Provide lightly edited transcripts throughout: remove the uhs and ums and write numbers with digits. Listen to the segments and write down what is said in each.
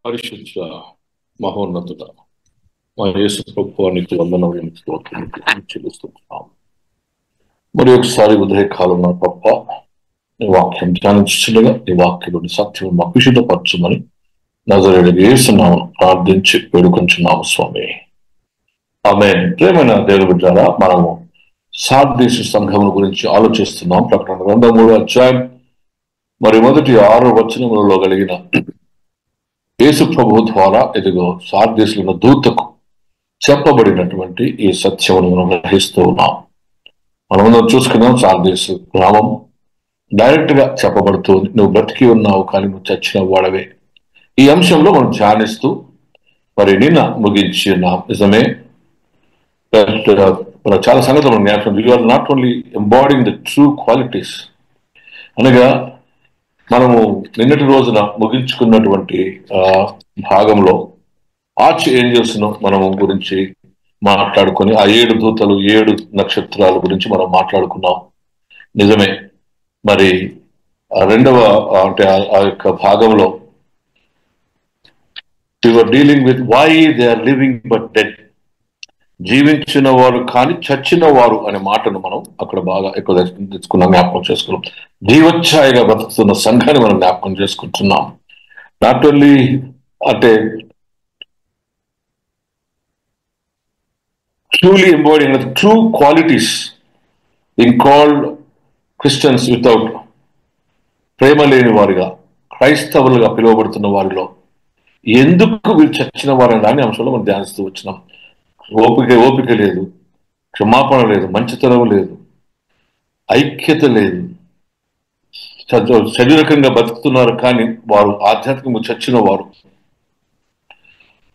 పరిశుద్ధ మహోన్నతుడ మా యేసు ప్రభువానికి వందనములు స్తోత్రములు చెల్లిస్తున్నాం. మరి ఒకసారి ఉదయకాలం నా తప్ప నీ వాక్యం ధ్యానించుండగా నీ వాక్యంలోని సత్యం మాకు సిద్ధపరచుమని నజరేయుడైన యేసునామమున ప్రార్థించి వేడుకొంచున్నాము స్వామి. ఆమేన్. ప్రియమైన దేవుని బిడ్డలారా, మనము సార్దీసు సంఘముల గురించి ఆలోచిస్తున్నాం. ప్రకటన గ్రంథం 3వ అధ్యాయం మరి మొదటి 6 వచనములలో కలిగిన యేసు ప్రభు ద్వారా ఇదిగో సార్దీసులో ఉన్న దూతకు చెప్పబడినటువంటి ఈ సత్యమును మనం గ్రహిస్తూ ఉన్నాం. మనమందరం చూసుకున్నాం. సార్దీసు గ్రామం డైరెక్ట్ గా చెప్పబడుతుంది, నువ్వు బ్రతికి ఉన్నావు కానీ నువ్వు చచ్చిన వాడవే. ఈ అంశంలో మనం ధ్యానిస్తూ మరి నిన్న ముగించి ఉన్నాం. నిజమే, చాలా సంగతులు మనం జ్ఞాపకం. You are not only embodying the true qualities అనగా మనము నిన్నటి రోజున ముగించుకున్నటువంటి భాగంలో ఆర్చ్ ఏంజల్స్ ను మనము గురించి మాట్లాడుకొని ఆ 7 దూతలు 7 నక్షత్రాల గురించి మనం మాట్లాడుకున్నాం. నిజమే, మరి రెండవ అంటే ఆ యొక్క భాగంలో dealing with why they are living but dead, జీవించిన వారు కానీ చచ్చిన వారు అనే మాటను మనం అక్కడ బాగా ఎక్కువ తెచ్చుకున్నాం, జ్ఞాపకం చేసుకున్నాం. జీవోచ్ఛాయగా బ్రతుకుతున్న సంఘాన్ని మనం జ్ఞాపకం చేసుకుంటున్నాం. నాట్ ఓన్లీ అంటే truly embodying true qualities in called Christians without, ప్రేమ లేని వారిగా క్రైస్తవులుగా పిలువబడుతున్న వారిలో ఎందుకు వీళ్ళు చచ్చిన వారని అనే అంశంలో మనం ధ్యానిస్తూ వచ్చినాం. ఓపిక లేదు, క్షమాపణ లేదు, మంచితనం లేదు, ఐక్యత లేదు, శరీరకంగా బతుకుతున్నారు కానీ వారు ఆధ్యాత్మికంగా చచ్చిన వారు.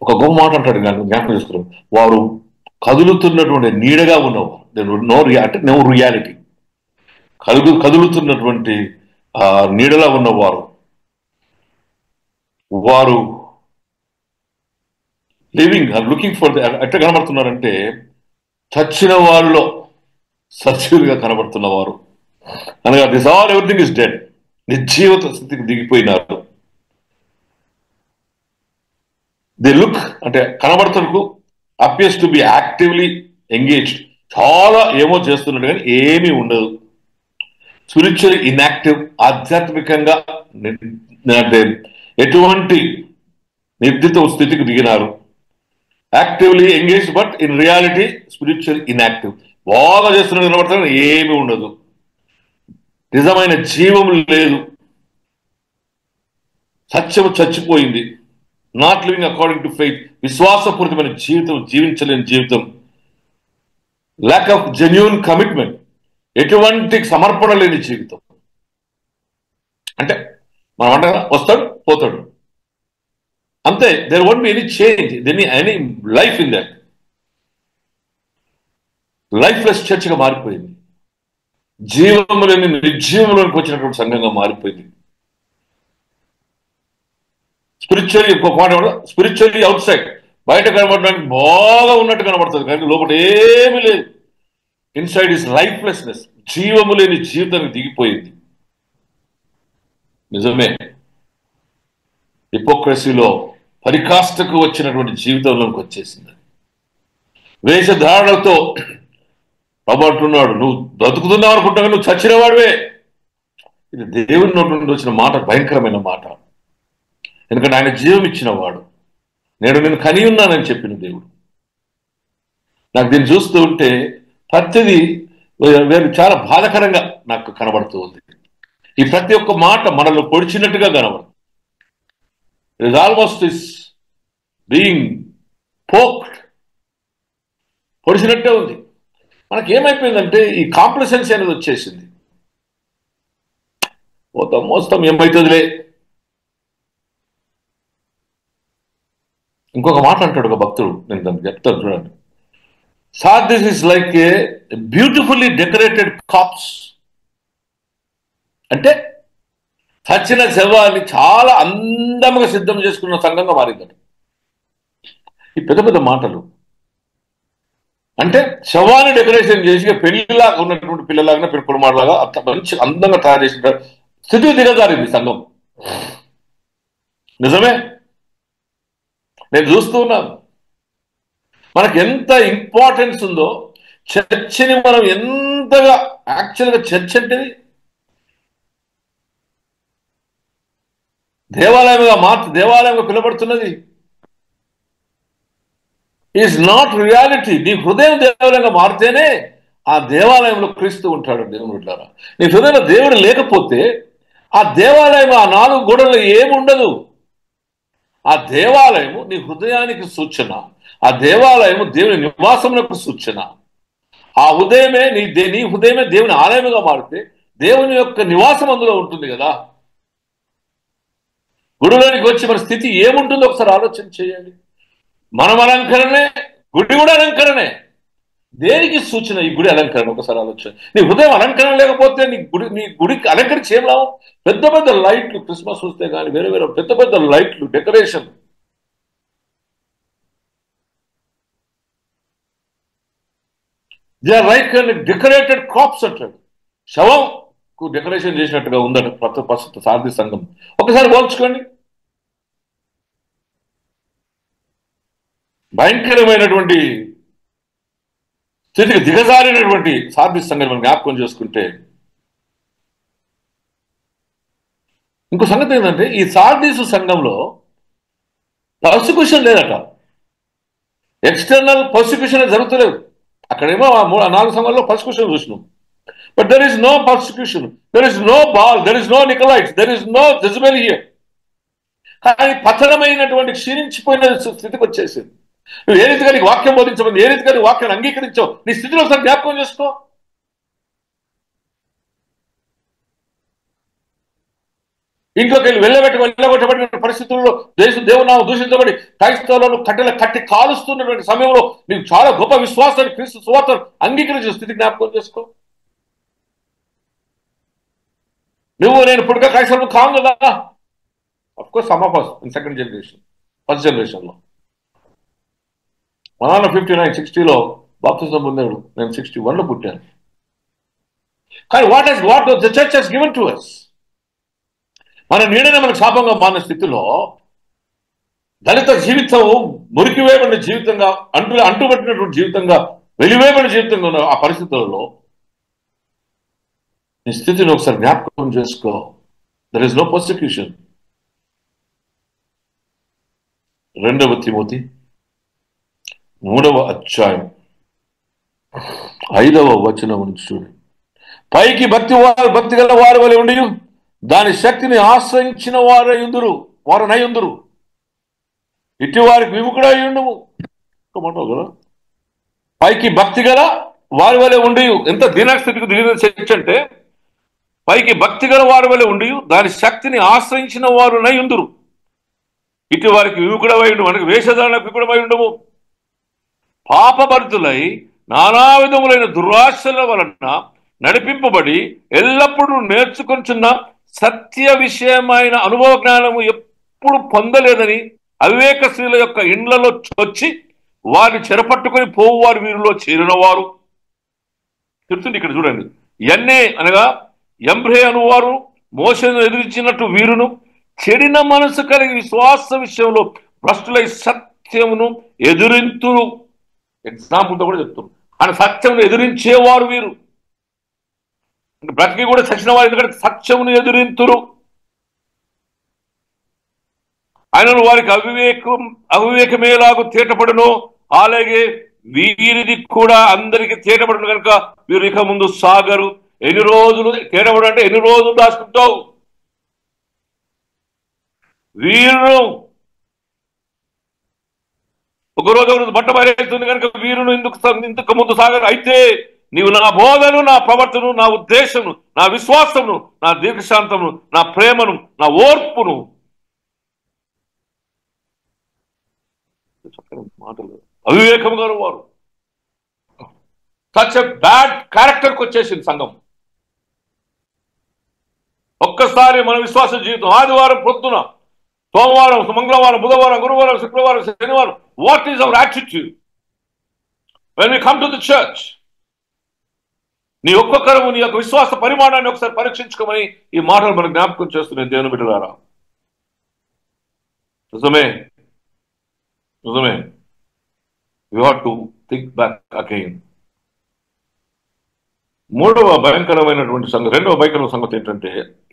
ఒక గొప్ప మాట అంటాడు, జ్ఞాపకం చేసుకున్నారు, వారు కదులుతున్నటువంటి నీడగా ఉన్నవారు, అంటే నో రియాలిటీ, కదులుతున్నటువంటి నీడలా ఉన్నవారు. వారు లివింగ్ లుకింగ్ ఫర్ ఎట్లా కనబడుతున్నారంటే చచ్చిన వాళ్ళలో సజీవులుగా కనబడుతున్నవారు అనగా this all everything is dead, నిర్జీవత స్థితికి దిగిపోయినారు. దే లుక్ అంటే కనబడుతున్నకు appears to be actively engaged, చాలా ఏమో చేస్తున్నట్టు కానీ ఏమీ ఉండదు. స్పిరిచువల్లీ ఇన్యాక్టివ్, ఆధ్యాత్మికంగా ఎటువంటి నిర్దిత స్థితికి దిగినారు. Actively engage but in reality spiritual inactive, బాగా చేస్తున్నట్టు కనబడుతున్న ఏమీ ఉండదు, నిజమైన జీవం లేదు, సత్యము చచ్చిపోయింది. Not living according to faith, విశ్వాసపూరితమైన జీవితం జీవించలేని జీవితం. ల్యాక్ ఆఫ్ జెన్యూన్ కమిట్మెంట్, ఎటువంటి సమర్పణ లేని జీవితం. అంటే మనం అంటే వస్తాడు పోతాడు అంతే, there won't be any change, any life in that. Lifeless చర్చ్గా మారిపోయింది, జీవము లేని నిర్జీవంలోకి వచ్చినటువంటి సంఘంగా మారిపోయింది. స్పిరిచువల్లీ అవుట్ సైడ్, బయట కనబడడానికి బాగా ఉన్నట్టు కనబడుతుంది కానీ లోపల ఏమీ లేదు. ఇన్సైడ్ ఇస్ లైఫ్లెస్నెస్, జీవము లేని జీవితానికి దిగిపోయింది. నిజమే, హిపోక్రసీలో పరికాష్ఠకు వచ్చినటువంటి జీవితంలోకి వచ్చేసింది. వేషధారణతో ప్రభు అంటున్నాడు, నువ్వు బ్రతుకుతున్నావు అనుకుంటున్నావు, నువ్వు చచ్చిన వాడివే. ఇది దేవుని నోటి నుండి వచ్చిన మాట, భయంకరమైన మాట. ఎందుకంటే ఆయన జీవం ఇచ్చిన వాడు, నేను కని ఉన్నానని చెప్పిన దేవుడు. నాకు దీన్ని చూస్తూ ఉంటే ప్రతిదీ వేరు చాలా బాధకరంగా నాకు కనబడుతూ ఉంది. ఈ ప్రతి ఒక్క మాట మనల్ని పొడిచినట్టుగా కనబడుతుంది. It is almost is being poked, పొడిచినట్టే ఉంది. మనకి ఏమైపోయిందంటే ఈ కాంప్లసెన్సీ అనేది వచ్చేసింది. మోస్తాం ఏమవుతుందిలే. ఇంకొక మాట అంటాడు ఒక భక్తుడు, నేను దాన్ని చెప్తాను చూడండి. Sir this is like a beautifully decorated corpse, అంటే చచ్చిన శవాన్ని చాలా అందంగా సిద్ధం చేసుకున్న సంఘంగా మారిందట. ఈ పెద్ద పెద్ద మాటలు అంటే శవాన్ని డెకరేషన్ చేసి పెళ్లిలాగా ఉన్నటువంటి పిల్లలాగా కుటుంబాలాగా అంత మంచి అందంగా తయారు చేసిన స్థితి దిగజారింది సంఘం. నిజమే, నేను చూస్తూ ఉన్నాను. మనకు ఎంత ఇంపార్టెన్స్ ఉందో చర్చిని మనం ఎంతగా, యాక్చువల్గా చర్చ్ అంటే దేవాలయంగా పిలువబడుతున్నది ఈజ్ నాట్ రియాలిటీ. నీ హృదయం దేవాలయంగా మారితేనే ఆ దేవాలయంలో క్రీస్తు ఉంటాడు. దేవుని బిడ్డలారా, నీ హృదయంలో దేవుడు లేకపోతే ఆ దేవాలయం, ఆ 4 గోడల్లో ఏముండదు. ఆ దేవాలయము నీ హృదయానికి సూచన, ఆ దేవాలయము దేవుని నివాసములకు సూచన. ఆ హృదయమే నీ హృదయమే దేవుని ఆలయముగా మారితే దేవుని యొక్క నివాసం అందులో ఉంటుంది కదా. గుడిలోనికి వచ్చి మన స్థితి ఏముంటుందో ఒకసారి ఆలోచన చేయండి. మనం అలంకరణే, గుడి కూడా అలంకరణే. దేనికి సూచన ఈ గుడి అలంకరణ? ఒకసారి ఆలోచన. నీ హృదయం అలంకరణ లేకపోతే నీ గుడికి అలంకరించి ఏం లాభం? పెద్ద పెద్ద లైట్లు, క్రిస్మస్ వస్తే కానీ వేరే వేరే పెద్ద పెద్ద లైట్లు, decoration. They are like decorated corpse అంటాడు. శవంకు డెకరేషన్ చేసినట్టుగా ఉందట ప్రస్తుత సారథి సంఘం. ఒకసారి పోల్చుకోండి. భయంకరమైనటువంటి స్థితికి దిగజారినటువంటి సారథి సంఘం మనం జ్ఞాపకం చేసుకుంటే, ఇంకో సంగతి ఏంటంటే ఈ సారథీసు సంఘంలో పర్సిక్యూషన్ లేదట. ఎక్స్టర్నల్ పర్సిక్యూషన్ జరుగుతలేదు. అక్కడేమో 4 సంఘాల్లో పర్సిక్యూషన్ చూసినాం. But there is no persecution, there is no Baal, there is no Nicolaitans, there is no Jezebel here. కానీ పతనమైనటువంటి క్షీణించిపోయిన స్థితికి వచ్చేసింది. నువ్వు ఏ రీతిగా నీకు వాక్యం బోధించబడింది, ఏ రీతిగా నీ వాక్యాన్ని అంగీకరించావు, నీ స్థితిలో ఒకసారి జ్ఞాపకం చేసుకో. ఇంట్లోకి వెళ్ళి వెళ్ళగొట్టబడిన పరిస్థితుల్లో దేవునామం దూషించబడి క్రైస్తవులను కట్టి కాలుస్తున్నటువంటి సమయంలో నీకు చాలా గొప్ప విశ్వాసాన్ని, క్రీస్తు సువార్తను అంగీకరించిన స్థితి జ్ఞాపకం చేసుకో. నువ్వు నేను పుట్టుక క్రైస్తవులు కావు కదా. Of course some of us in second generation, first జనరేషన్లో. మా నాన్న 59, 60లో బాప్తిజం పొందాడు. నేను 61లో పుట్టాను. కానీ what the church has given to us, మన నీడనే మనకు శాపంగా మారిన స్థితిలో దళిత జీవితం మురికివేయబడిన జీవితంగా, అంటుబట్టినటువంటి జీవితంగా, వెలివేయబడిన జీవితంగా ఉన్న ఆ పరిస్థితులలో నీ స్థితిని ఒకసారి జ్ఞాపకం చేసుకో. There is no persecution. 2వ తిమోతి 3వ అధ్యాయం 5వ వచనం నుంచి చూడండి. పైకి భక్తి గల వారి వలె ఉండి దాని శక్తిని ఆశ్రయించిన వారనై ఉందురు. ఇటు వారికి విముఖుడై ఉండుము. కదా, పైకి భక్తి గల వారి వలె ఉండి, ఎంత దీనస్థితికి దిగిన చర్చ్ అంటే, పైకి భక్తి గల వారి వలె ఉండి దాని శక్తిని ఆశ్రయించిన వారునై ఉందురు. ఇటు వారికి విముఖుడమై ఉండు, మనకి వేషధారణకు విముఖుడమై ఉండము. పాపభరితులై నానా విధములైన దురాశల వలన నడిపింపబడి ఎల్లప్పుడూ నేర్చుకొంచున్న సత్య విషయమైన అనుభవ జ్ఞానము ఎప్పుడు పొందలేదని అవివేక స్త్రీల యొక్క ఇండ్లలో వచ్చి వారిని చెరపట్టుకొని పోవువారు వీరిలో చేరిన వారు. చెప్తుంది ఇక్కడ చూడండి. ఎన్నే అనగా ఎంబ్రే అనువారు మోషను ఎదిరించినట్టు వీరును చెడిన మనసు కలిగి విశ్వాస విషయంలో భ్రష్టులై సత్యమును ఎదురింతురు. ఎగ్జాంపుల్తో కూడా చెప్తున్నారు. ఆయన సత్యమును ఎదిరించేవారు వీరు. బ్రతికి కూడా చచ్చిన వారు, ఎందుకంటే సత్యమును ఎదురింతురు. ఆయనను వారికి అవివేకమేలాగు తేటపడును, అలాగే వీరిది కూడా అందరికీ తేటపడును కనుక వీరు ఇక ముందు సాగరు. ఎన్ని రోజులు తేటపడు అంటే ఎన్ని రోజులు దాచుకుంటావు? వీరును ఒకరోజు బట్ట బయలుతుంది కనుక వీరును ఇంతకు ముందు సాగరు. అయితే నీవు నా బోధను, నా ప్రవర్తను, నా ఉద్దేశము, నా విశ్వాసమును, నా దీర్ఘశాంతమును, నా ప్రేమను, నా ఓర్పును, మాటలు అవివేకం గారు వారు సచ్ ఎ బ్యాడ్ క్యారెక్టర్కి వచ్చేసింది సంఘం. ఒక్కసారి మన విశ్వాస జీవితం ఆదివారం పొద్దున, సోమవారం, మంగళవారం, బుధవారం, గురువారం, శుక్రవారం, శనివారం, what is our attitude when we come to the church? నీ ఒక్కొక్కరు నీ యొక్క విశ్వాస పరిమాణాన్ని ఒకసారి పరీక్షించుకోమని ఈ మాటలు మనకు జ్ఞాపకం చేస్తున్నాయి దేవుని బిడ్డలారా. నిజమే, నిజమే. You have to think back again. రెండవ భయంకరమైన సంగతి ఏంటంటే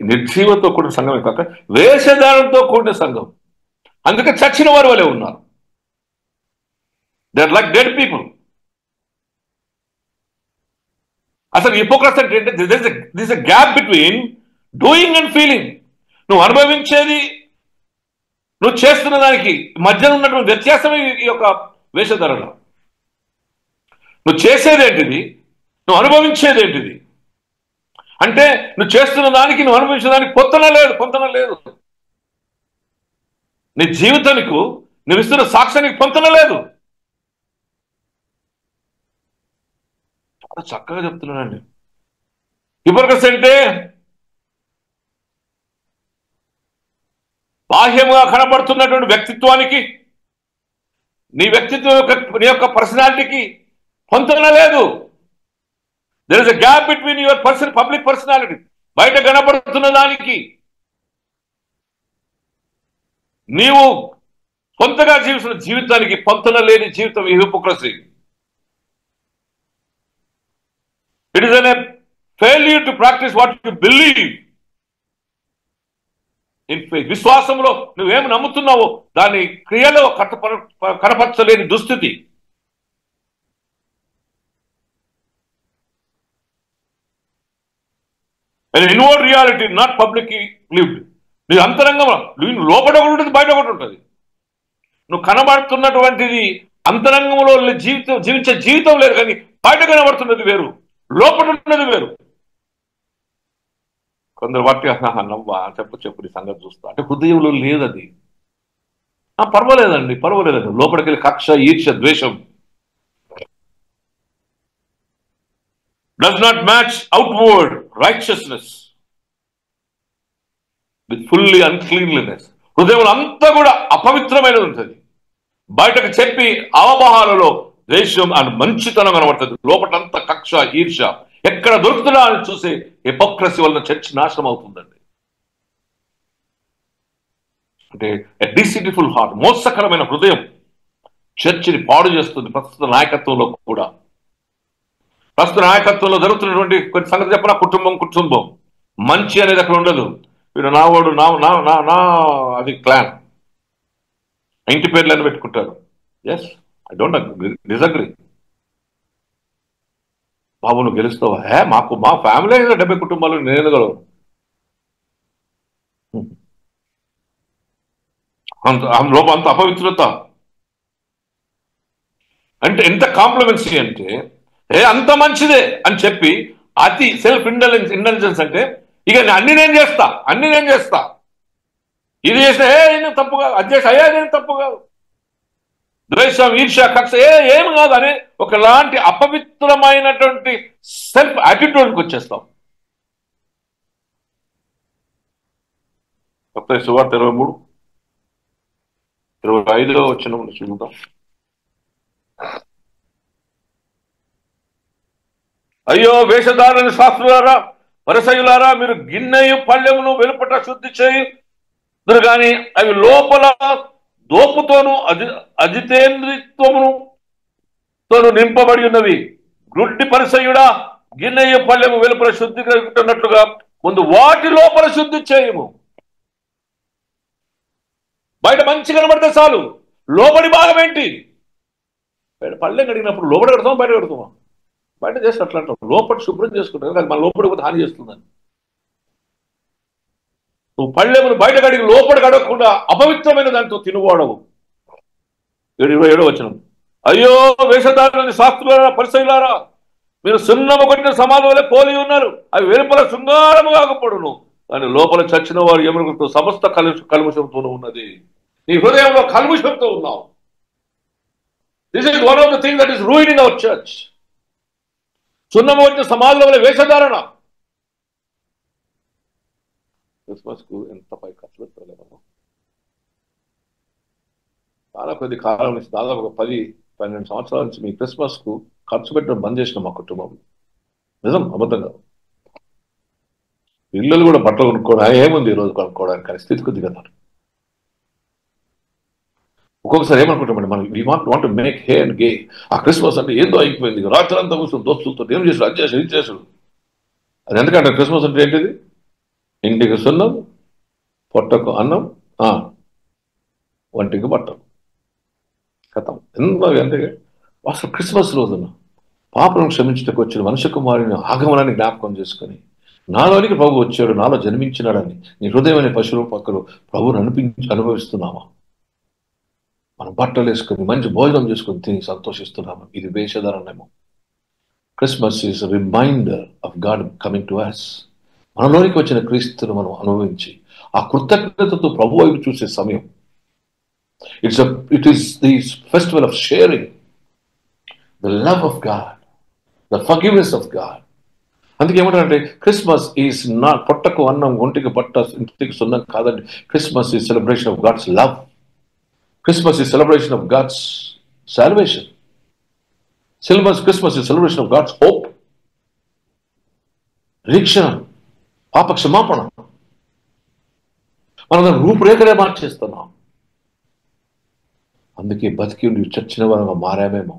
నిర్జీవంతో కూడిన సంఘమే కాక వేషధారంతో కూడిన సంఘం. అందుకే చచ్చిన వారి వలె ఉన్నారు. They are like dead people. అసలు హిపోక్రసీ అంటే ఏంటంటే this a gap between doing and feeling. నువ్వు అనుభవించేది, నువ్వు చేస్తున్న దానికి మధ్యన ఉన్నటువంటి వ్యత్యాసమే ఈ యొక్క వేషధారణ. నువ్వు చేసేది ఏంటిది, నువ్వు అనుభవించేది ఏంటిది అంటే నువ్వు చేస్తున్న దానికి నువ్వు అనుభవించిన దానికి పొంతన లేదు. నీ జీవితానికి నువ్వు ఇస్తున్న సాక్ష్యానికి పొంతన లేదు. చాలా చక్కగా చెప్తున్నానండి. హిపోక్రసీ అంటే బాహ్యంగా కనబడుతున్నటువంటి వ్యక్తిత్వానికి, నీ వ్యక్తిత్వం నీ యొక్క పర్సనాలిటీకి పొంతన లేదు. There is a gap between your public personality, బయట కనబడుతున్న దానికి నీవు కొంతగా జీవిస్తున్న జీవితానికి పొంతన లేని జీవితం ఈ hypocrisy. It is a failure to practice what you believe in faith. విశ్వాసంలో నువ్వేమి నమ్ముతున్నావో దాని క్రియలో కనపరచలేని దుస్థితి. Inward reality not publicly lived. నీ అంతరంగంలో నువ్వు లోపల ఒకటి ఉంటుంది, బయట ఒకటి ఉంటుంది. నువ్వు కనబడుతున్నటువంటిది అంతరంగంలో జీవించే జీవితం లేదు, కానీ బయట కనబడుతున్నది వేరు, లోపల ఉన్నది వేరు. కొందరు వాటి నవ్వా చెప్పు నీ సంగతి చూస్తా అంటే హృదయంలో లేదది. పర్వాలేదండి లోపలికి వెళ్ళి కక్ష, ఈర్ష, ద్వేషం does not match outward righteousness with fully uncleanliness. హృదయంలో అంతా కూడా అపవిత్రమైనది ఉంటుంది. బయటకు చెప్పి అవమహాలలో ద్వేషం అని మంచితనం కనబడుతుంది. లోపలంతా కక్ష, ఈర్ష ఎక్కడ దొరుకుతున్నా అని చూసే హిపోక్రసీ వలన చర్చ్ నాశనం అవుతుందండి. అంటే డిసిటిఫుల్ హార్ట్, మోసకరమైన హృదయం చర్చిని పాడు చేస్తుంది. ప్రస్తుత నాయకత్వంలో కూడా, ప్రస్తుత నాయకత్వంలో జరుగుతున్నటువంటి కొన్ని సంగతి చెప్పిన కుటుంబం మంచి అనేది అక్కడ ఉండదు. వీడు నావాడు నా అది క్లాన్, ఇంటి పేర్లను పెట్టుకుంటారు. Yes, I don't disagree. బాబు నువ్వు గెలుస్తావా? మా ఫ్యామిలీ 70 కుటుంబాలు, నేను గలవు. లోపల అంత అపవిత్రత అంటే ఎంత కాంప్లిమెంట్సీ అంటే అంత మంచిదే అని చెప్పి అతి సెల్ఫ్ ఇంటెలిజెన్స్ అంటే ఇక అన్ని నేను చేస్తా, ఇది చేస్తే నేను తప్పు కాదు, అది చేస్తే నేను తప్పు కాదు, ద్వేషం, ఈర్ష, కక్ష ఏమి కాదు అనే ఒకలాంటి అపవిత్రమైనటువంటి సెల్ఫ్ యాటిట్యూడ్కి వచ్చేస్తాం. సువార్త 23:25 వచ్చిన చూద్దాం. అయ్యో వేషధారుని శాస్త్రులారా, పరిసయ్యులారా, మీరు గిన్నెయు పళ్ళెమును వెలుపట శుద్ధి చేయుదురు గాని అవి లోపల దోపుతోను అజితేంద్రిత్వమును నింపబడి ఉన్నవి. గ్రుడ్డి పరిసయ్యుడా, గిన్నెయు పళ్ళెము వెలుపల శుద్ధి కలుగుతున్నట్లుగా ముందు వాటి లోపల శుద్ధి చేయము. బయట మంచి కనబడితే చాలు, లోపలి భాగం ఏంటి? బయట పళ్ళెం కడిగినప్పుడు లోపల కడతామా, బయట కడతామా? బయట చేస్తే అట్లా అంటాం, లోపల శుభ్రం చేసుకుంటాం, అది మన లోపలికి పోతే హాని చేస్తుందని. నువ్వు పళ్ళెమును బయట కడిగి లోపల కడగకుండా అపవిత్రమైన దాంతో తినువాడవు. 27 వచనం. అయ్యో వేషధారులని శాస్త్రులారా, పరిసయ్యులారా, మీరు సున్నము కొట్టిన సమాధి వలె పోలి ఉన్నారు. అవి వెలుపల శృంగారము కాకపోడును, కానీ లోపల చచ్చిన వారు ఎముకలతో సమస్త కల్ముషంతోనూ ఉన్నది. నీ హృదయంలో కల్ముషంతో ఉన్నావు. This is one of the thing that is ruining our church. సున్నము కొట్టిన సమాధుల వలె వేషధారణ. క్రిస్మస్ కు ఎంత పై ఖర్చు పెట్టలేము. చాలా కొద్ది కాలం నుంచి, దాదాపు ఒక 10-12 సంవత్సరాల నుంచి మీ క్రిస్మస్ కు ఖర్చు పెట్టడం బంద్ చేసిన మా కుటుంబం. నిజం, అబద్ధం కాదు. పిల్లలు కూడా బట్టలు కొనుక్కోవడం ఏముంది ఈరోజు కొనుక్కోవడానికి కానీ స్థితికి దిగతారు. ఒక్కొక్కసారి ఏమనుకుంటామండి మనం, we want to make hay and gay. ఆ క్రిస్మస్ అంటే ఏందో అయిపోయింది, రాత్రి అంతా కూర్చొని దోస్తులతో ఏం చేసాడు, అది చేసాడు, ఇది చేసాడు. అది ఎందుకంటే క్రిస్మస్ అంటే ఏంటిది? ఇంటికి సున్నం, పొట్టకు అన్నం, వంటికి బట్టం, కథం. ఎంత అంటే అసలు క్రిస్మస్ రోజున పాపను క్షమించడానికి వచ్చిన మనుష్య కుమారుని ఆగమనాన్ని జ్ఞాపకం చేసుకుని, నాలోనికి ప్రభు వచ్చాడు, నాలో జన్మించినాడని నీ హృదయం అనే పశువుల పక్కలు ప్రభువుని అనుభవిస్తున్నామా? మనం బట్టలు వేసుకుని మంచి భోజనం చేసుకుని తిని సంతోషిస్తున్నాము. ఇది వేషధారణేమో. Christmas is reminder of God coming to us. మనలోనికి వచ్చిన క్రీస్తును మనం అనుభవించి ఆ కృతజ్ఞతతో ప్రభు వైపు చూసే సమయం. It is the festival of sharing the love of God, the forgiveness of God. అందుకే ఏమంటారంటే క్రిస్మస్ ఈజ్ నాట్ పొట్టకు అన్నం ఒంటికి బట్ట ఇంటికి సున్నం కాదండి. Christmas is celebration of God's love. Christmas is celebration of God's salvation. Christmas is celebration of God's hope. నిరీక్షణ, పాప క్షమాపణ. మనం దాని రూపురేఖలే మార్చేస్తున్నాం. అందుకే బతికి ఉండి చచ్చిన వారంగా మారామేమో.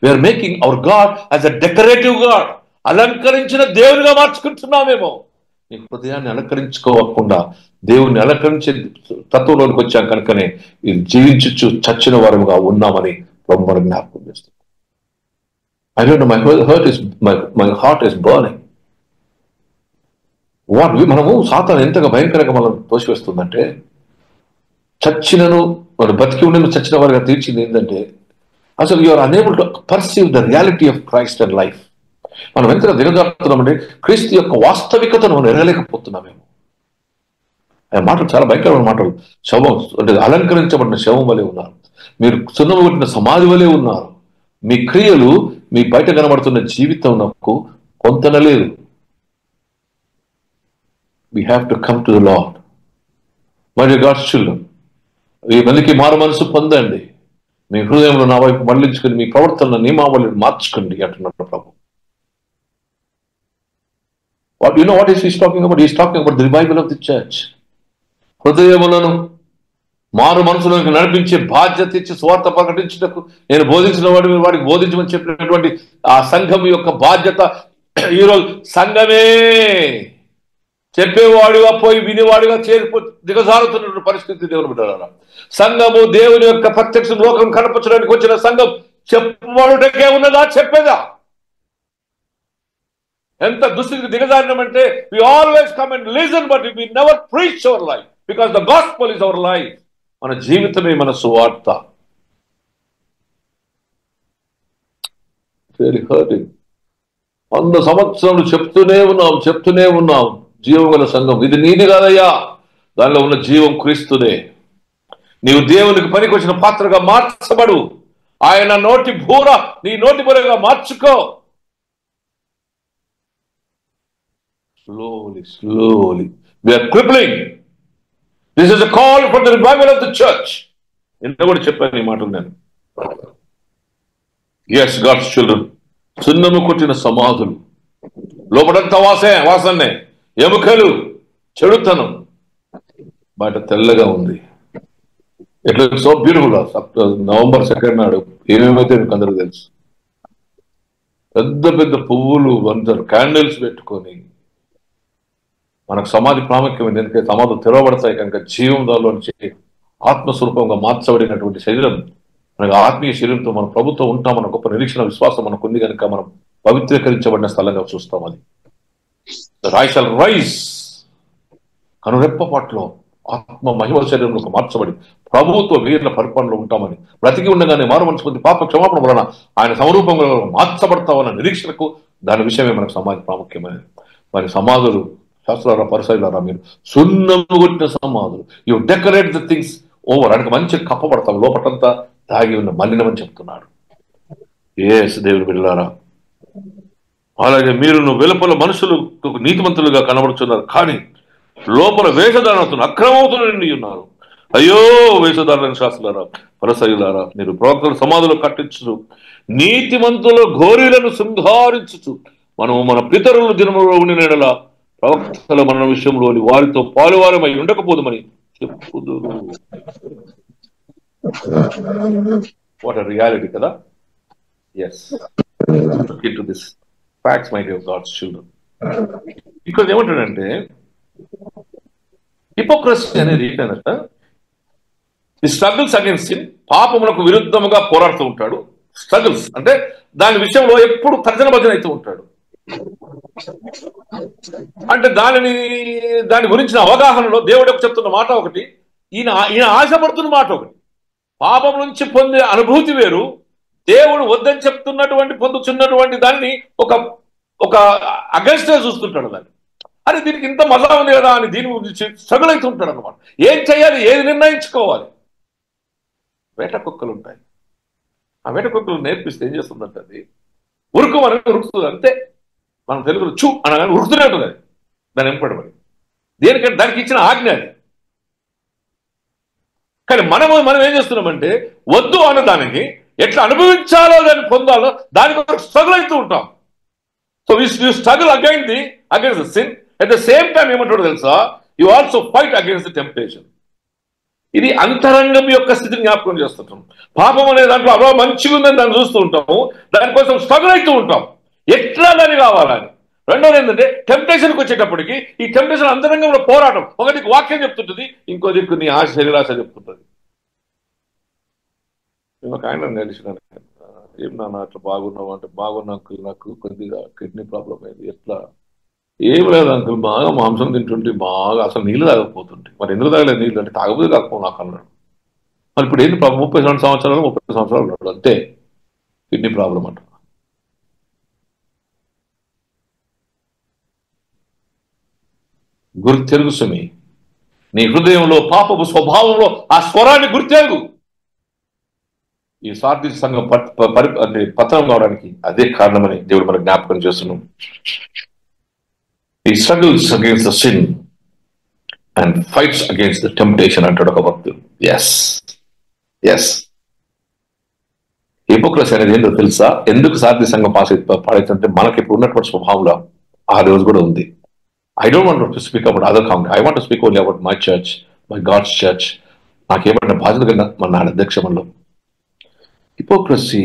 We are making our God as a decorative God. అలంకరించిన దేవునిగా మార్చుకుంటున్నామేమో. నీ హృదయాన్ని అలంకరించుకోకుండా దేవుణ్ణి అలంకరించే తత్వంలోనికి వచ్చాం కనుకనే ఇది జీవించు చచ్చిన వారముగా ఉన్నామని ప్రభు మనం జ్ఞాపకం చేస్తుంది. I don't know, my heart is burning. మనము సాతాను ఎంతగా భయంకరంగా మనం తోసివేస్తుందంటే, చచ్చినను మన బతికి ఉండను చచ్చిన వారిగా తీర్చింది ఏంటంటే, అసలు you are unable to perceive the reality of Christ and life. మనం ఎంతగా దిగజారుతున్నామంటే క్రీస్తు యొక్క వాస్తవికతను మనం ఎరగలేకపోతున్నామేమో. ఆ మాటలు చాలా భయంకరమైన మాటలు. శవం అంటే అలంకరించబడిన శవం వలె ఉన్నారు, మీరు సున్నము కొట్టిన సమాధి వలె ఉన్నారు, మీ క్రియలు మీ బయట కనబడుతున్న జీవితం నాకు పొంతన లేదు. We have to come to the Lord. My dear God's children, ఈ మందికి మారు మనసు పొందండి, మీ హృదయంలో నా వైపు మళ్లించుకుని మీ ప్రవర్తన నియమావళిని మార్చుకోండి అంటున్నారు ప్రభు. You know what is he talking about? He's talking about the revival of the church. హృదయములను మారు మనసులోకి నడిపించే బాధ్యత ఇచ్చి స్వార్థ ప్రకటించుటకు నేను బోధించిన వాడికి బోధించమని చెప్పినటువంటి ఆ సంఘం యొక్క బాధ్యత ఈరోజు సంఘమే చెప్పేవాడిగా పోయి వినేవాడిగా దిగజారుతున్న పరిస్థితి దేవుని బిడ్డలారా. సంఘము దేవుని యొక్క ప్రత్యక్ష లోకం కనపరచడానికి వచ్చిన సంఘం చెప్పబడుటకే ఉన్నదా, చెప్పేదా? ఎంత దుస్థితికి దిగజారినామంటే we always come and listen but we never preach our life because the gospel is our life. మన జీవితమే మన సువార్త. Very hurting. 100 సంవత్సరాలు చెప్తూనే ఉన్నాం జీవం గల సంఘం ఇది నీది కాదయ్యా, దానిలో ఉన్న జీవం క్రీస్తుదే. నీవు దేవునికి పనికి వచ్చిన పాత్రగా మార్చబడు. ఆయన నోటి బూర నీ నోటి బూరగా మార్చుకో. Slowly. We are crippling. This is a call for the revival of the church. నిన్న కూడా చెప్పాను ఈ మాటలు నేను. Yes, God's children. సున్నము కొట్టిన సమాధులు, లోపడంతా వాసనే, ఎముకలు, చెడుతనం, బయట తెల్లగా ఉంది. It looks so beautiful. November 2 నాడు ఏమేమైతే మీకు అందరూ తెలుసు. పెద్ద పెద్ద పువ్వులు అందరు క్యాండిల్స్ పెట్టుకొని, మనకు సమాధి ప్రాముఖ్యమైంది. ఎందుకంటే సమాధులు తెరవబడతాయి కనుక జీవం దానిలోంచి ఆత్మస్వరూపంగా మార్చబడినటువంటి శరీరం, మనకు ఆత్మీయ శరీరంతో మన ప్రభుత్వం ఉంటామన్న గొప్ప నిరీక్షణ విశ్వాసం మనకు ఉంది కనుక మనం పవిత్రీకరించబడిన స్థలంగా చూస్తాం. అది I shall rise. కనురెప్పపాట్లో ఆత్మ మహిమ శరీరంలోకి మార్చబడి ప్రభుత్వ వీరుల పరిపాలనలో ఉంటామని, బ్రతికి ఉండగానే మారు మనసు పొంది పాప క్షమాపణ వలన ఆయన సమరూపంగా మార్చబడతామన్న నిరీక్షణకు దాని విషయమే మనకు సమాధి ప్రాముఖ్యమైనది. మరి సమాధులు శాస్త్రాల పరిశైలారా, మీరు సున్నము కొట్టిన సమాధులు, you decorate the things over. ఆయనకు మంచి కప్పబడతాం, లోపటంతా దాగి ఉన్న మలినమని చెప్తున్నాడు. ఏస్ దేవుని బిడ్డలారా, అలాగే మీరు వెలుపల మనుషులు నీతిమంతులుగా కనబడుతున్నారు, కానీ లోపల వేషధారణతో అక్రమవుతున్న నిండి ఉన్నారు. అయ్యో వేషధారణ శాస్త్రులారా, పరిసయ్యులారా, మీరు ప్రవక్తల సమాధులు కట్టించు, నీతిమంతుల ఘోరీలను శృంగారించు. మనము మన పితరుల దినములో ఉండిన ప్రవక్తల మన విషయంలోని వారితో పాలువారమై ఉండకపోదుమని చెప్పుదురు. వాట్ ఎ రియాలిటీ కదా. Yes, to this facts my dear God's children. ఇంకోటి ఏమంటాడంటే హిపోక్రసీ అనేది ఏంటంటే ఈ స్ట్రగుల్స్ అగేన్స్ట్ హిమ్, పాపములకు విరుద్ధముగా పోరాడుతూ ఉంటాడు. స్ట్రగుల్స్ అంటే దాని విషయంలో ఎప్పుడు తర్జన భర్జన అవుతూ ఉంటాడు. అంటే దాని గురించిన అవగాహనలో దేవుడు చెప్తున్న మాట ఒకటి, ఈయన ఆశపడుతున్న మాట ఒకటి. పాపం నుంచి పొందే అనుభూతి వేరు, దేవుడు వద్దని చెప్తున్నటువంటి పొందుతున్నటువంటి దాన్ని ఒక ఒక అగెన్స్ట్ గా చూస్తుంటాడు. దాన్ని అని దీనికి ఇంత మజా ఉంది కదా అని దీని గురించి స్ట్రగుల్ అవుతుంటాడు అనమాట. ఏం చేయాలి, ఏది నిర్ణయించుకోవాలి. వేట కుక్కలు ఉంటాయి, ఆ వేట కుక్కలు నేర్పిస్తే ఏం చేస్తుందంటే అది ఉరుకుమని ఉరుకుతుంది అంతే. మనం తెలుగులో చూ అనగానే ఉరుకుతూనే ఉంటుంది అది, దాన్ని ఎంపడమని. దేనికంటే దానికి ఇచ్చిన ఆజ్ఞ అది. కానీ మనం ఏం చేస్తున్నామంటే వద్దు అన్న దానికి ఎట్లా అనుభవించాలో, దాన్ని పొందాలో దాని కొరకు స్ట్రగుల్ అవుతూ ఉంటాం. So you struggle against the sin. At the same time ఏమంటాడు తెలుసా, you also fight against the temptation. ఇది అంతరంగం యొక్క స్థితిని జ్ఞాపకం చేస్తుంటాం. పాపం అనే దాంట్లో అలా మంచిగా ఉందని దాన్ని చూస్తూ ఉంటాము, దానికోసం స్ట్రగుల్ అవుతూ ఉంటాం ఎట్లా దాన్ని కావాలని. రెండోది ఏంటంటే టెంప్టేషన్కి వచ్చేటప్పటికి ఈ టెంప్టేషన్ అంతరంగంలో పోరాటం. ఒకటి వాక్యం చెప్తుంటుంది, ఇంకో దిక్కు నీ ఆశ శరీరాశ చెప్తుంటుంది. ఒక ఆయన తెలిసినాను, ఏం నాన్న అట్లా బాగున్నావు అంటే, బాగున్నా అంకుల్, నాకు కొద్దిగా కిడ్నీ ప్రాబ్లం అయింది. ఎట్లా? ఏం లేదు అంకుల్, బాగా మాంసం తింటుంటే బాగా అసలు నీళ్ళు తాగకపోతుంటే. మరి ఎందుకు తాగలేదు నీళ్ళు అంటే, తాగబోతే కాకపో నాకు అన్నాడు. మరి ఇప్పుడు ఏంటి 32 సంవత్సరాలు 30 సంవత్సరాలు ఉన్నాడు అంతే, కిడ్నీ ప్రాబ్లం అంట. గుర్తెరుగు సుమి, నీ హృదయంలో పాపపు స్వభావంలో ఆ స్వరాన్ని గుర్తెరుగు. ఈ సార్థి సంఘం అంటే పతనం కావడానికి అదే కారణమని దేవుడు మనకు జ్ఞాపకం చేస్తున్నాం. ఈ struggles against the sin and fights against the temptation అంటాడు ఒక భక్తుడు. ఎస్ ఎస్, హిపోక్రసీ అనేది ఏంటో తెలుసా? ఎందుకు సార్థి సంఘం పాడైతుంటే మనకి ఇప్పుడు ఉన్నటువంటి స్వభావంలో ఆ రోజు కూడా ఉంది. I don't want to speak about other county. I want to speak only about my church, my God's church. నాకేమన్నా బాధ్యత కింద మన అధ్యక్షమంలో హిపోక్రసీ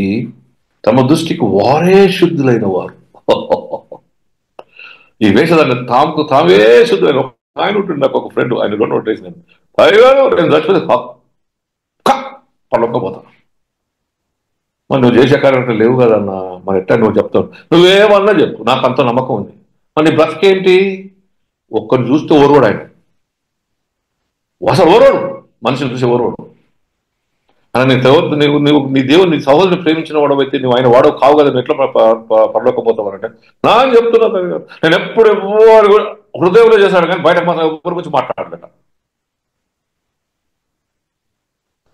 తమ దృష్టికి వారే శుద్ధులైన వారు. ఈ వేషదాన్ని తామే శుద్ధులైన ఆయన ఉంటుంది. నాకు ఒక ఫ్రెండ్, ఆయన రెండు నోట్ వేసినాను, పైగా నేను చచ్చిపోతే పడకపోతాను. మరి నువ్వు చేసే కార్యం లేవు కదన్న, మరి ఎట్టా నువ్వు చెప్తావు, నువ్వేమన్నా చెప్పు, నాకు అంత నమ్మకం ఉంది. మరి నీ బ్రతికేంటి? ఒక్కరిని చూస్తే ఓర్వడు ఆయన, అసలు ఓర్వడు, మనిషిని చూసి ఓర్వడు. అని నీ దేవుడు నీ సహోదరుని ప్రేమించిన వాడు అయితే నువ్వు ఆయన వాడవు కావు కదా, నువ్వు ఎట్లా పడలేకపోతావనంటే నా చెప్తున్నా. నేను ఎప్పుడు ఎవరు హృదయంలో చేశాడు కానీ బయట మాత్రం ఎవరి గురించి మాట్లాడలేట.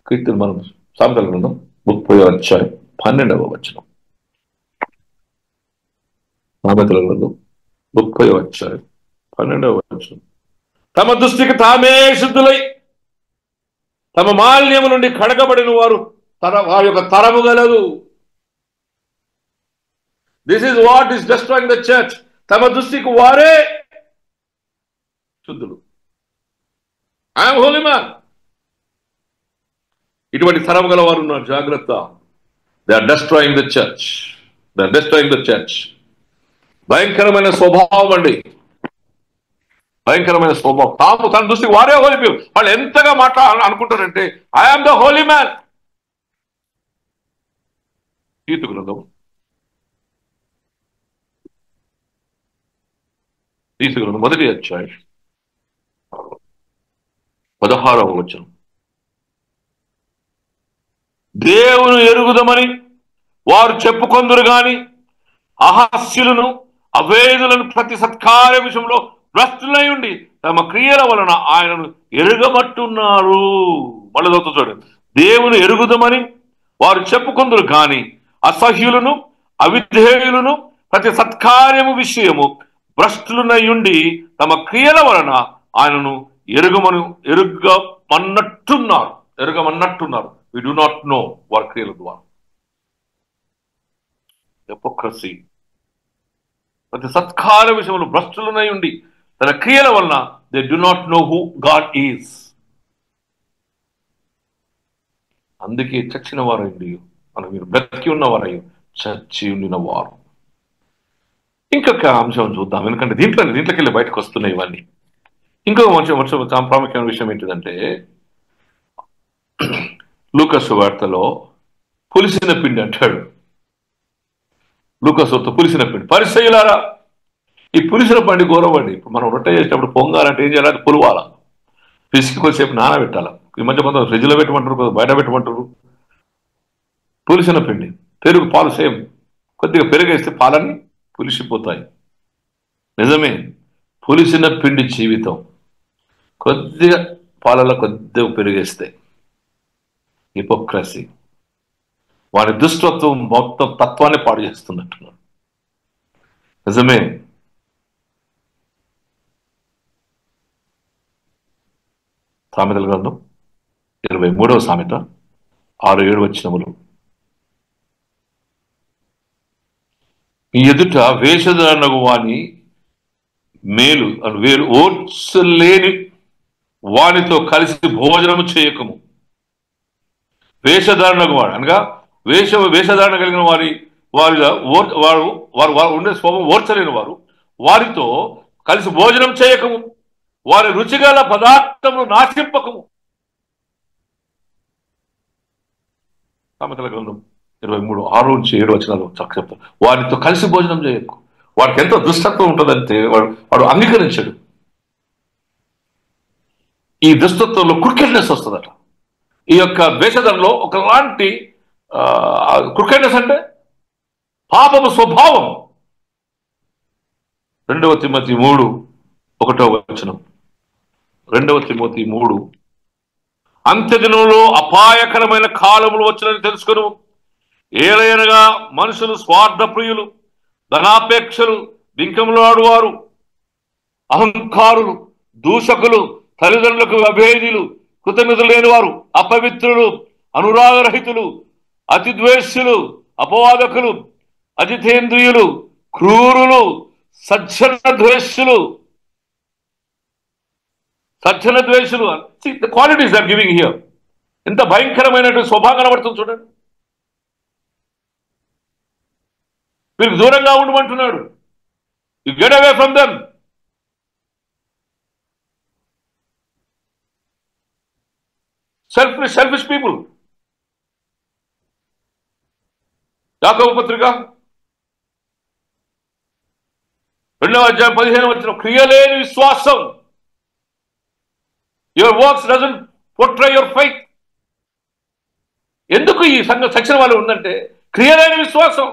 కీర్తన మనం సామెతల గ్రంథం 30:12 సామెతల గ్రంథం 30:12. తమ దృష్టికి తామే శుద్ధులై తమ మాలిన్యము నుండి కడగబడిన వారు వారి యొక్క తరము గలదు. This is what is destroying the church. తమ దృష్టికి వారే శుద్ధులు. I'm holy man. ఇటువంటి తరము గల వారు ఉన్నారు, జాగ్రత్త. They are destroying the church. They are destroying the church. భయంకరమైన స్వభావం అండి, భయంకరమైన స్వభావం. తన దృష్టికి వారే హోలీ పీపుల్. వాళ్ళు ఎంతగా అనుకుంటారంటే ఐఆమ్ ద హోలీ మ్యాన్. తీతు గ్రంథం 1:16. దేవుని ఎరుగుదమని వారు చెప్పుకొందురు గాని అహాస్యులను అవేదులను ప్రతి సత్కార్య విషయంలో భ్రష్టులై ఉండి తమ క్రియల వలన ఆయనను ఎరుగబట్టున్నారు. మళ్ళీ చూడండి, దేవుని ఎరుగుదమని వారు చెప్పుకొందురు గాని అసహ్యులను అవిధేయులను ప్రతి సత్కార్యము విషయము భ్రష్టులై ఉండి తమ క్రియల వలన ఆయనను ఎరుగమన్నట్టున్నారు. వి డు నాట్ నో వారి క్రియల ద్వారా. హిపోక్రసీ ప్రతి సత్కార్య విషయంలో భ్రష్టులనై ఉండి తన క్రియల వలన they do not know who God is. అందుకే చచ్చిన వారండి మనం, మీరు బ్రతికి ఉన్నవారయ్యో చచ్చి ఉండిన వారు. ఇంకొక అంశం చూద్దాం, ఎందుకంటే దీంట్లోకి వెళ్ళి బయటకు వస్తున్నాయి ఇవన్నీ. ఇంకో మంచి ప్రాముఖ్యమైన విషయం ఏంటిదంటే, లూకాసు వార్తలో పులిసిన పిండి అంటాడు. లూకాసు వార్త పులిసిన పిండి, పరిసయ్యులారా ఈ పులిసిన పండి గౌరవండి. ఇప్పుడు మనం రొట్టె చేసేటప్పుడు పొంగాలంటే ఏం చేయాలి? అది పులవాలా, పిసికి కొద్దిసేపు నానబెట్టాలా. ఈ మధ్య కొంత ఫ్రిడ్జ్లో పెట్టమంటారు, బయట పెట్టమంటారు. పులిసిన పిండి, పెరుగు, పాలు సేమ్. కొద్దిగా పెరుగేస్తే పాలన్నీ పులిసిపోతాయి. నిజమే, పులిసిన పిండి జీవితం. కొద్దిగా పాలలో కొద్దిగా పెరిగేస్తే హిపోక్రసీ, వారి దుష్టత్వం మొత్తం తత్వాన్ని పాడు చేస్తున్నట్టున్నారు. నిజమే. సామెతల గ్రంథం 23వ సామెత 6-7 వచనములు. ఈ ఎదుట వేషధారణకు వాని మేలు వేలు ఓర్చలేని వానితో కలిసి భోజనము చేయకము. వేషధారణకు వాడు అనగా వేషధారణ కలిగిన వారిగా వారు వారు వారు ఉండే స్వభావం ఓర్చలేని వారు, వారితో కలిసి భోజనం చేయకము. వారి రుచిగల పదార్థములు నాశింపకము. సామెతల గ్రంథం 23:6-7 వచనాలు చెప్తారు. వారితో కలిసి భోజనం చేయకు. వాడికి ఎంతో దుష్టత్వం ఉంటుందంటే వాడు అంగీకరించాడు. ఈ దుష్టత్వంలో క్రికెట్నెస్ వస్తుందట. ఈ యొక్క వేషధంలో ఒకలాంటి క్రికెట్నెస్ అంటే పాపము స్వభావం. 2 తిమోతి 3:1 వచనం. 2 తిమోతి 3, అంత్యదినంలో అపాయకరమైన కాలములు వచ్చినని తెలుసుకును. ఏలయనగా మనుషులు స్వార్థ ప్రియులు, ధనాపేక్షలు, బింకములు ఆడువారు, అహంకారులు, దూషకులు, తల్లిదండ్రులకు అభేదీలు, కృతజ్ఞతలు లేనివారు, అపవిత్రులు, అనురాగరహితులు, అతిద్వేష్యులు, అపవాదకులు, అజితేంద్రియులు, క్రూరులు, సజ్జన ద్వేషులు. The qualities are giving here. ఎంత భయంకరమైనటువంటి స్వభావం కనబడుతుంది చూడండి. వీరికి దూరంగా ఉండమంటున్నాడు. You get away from them. Selfish people. యాకోబు పత్రిక 2వ అధ్యాయం 15వ వచనం, క్రియలేని విశ్వాసం. Your works doesn't portray your faith. ఎందుకు ఈ సచిన వాళ్ళు ఉందంటే క్రియలేని విశ్వాసం.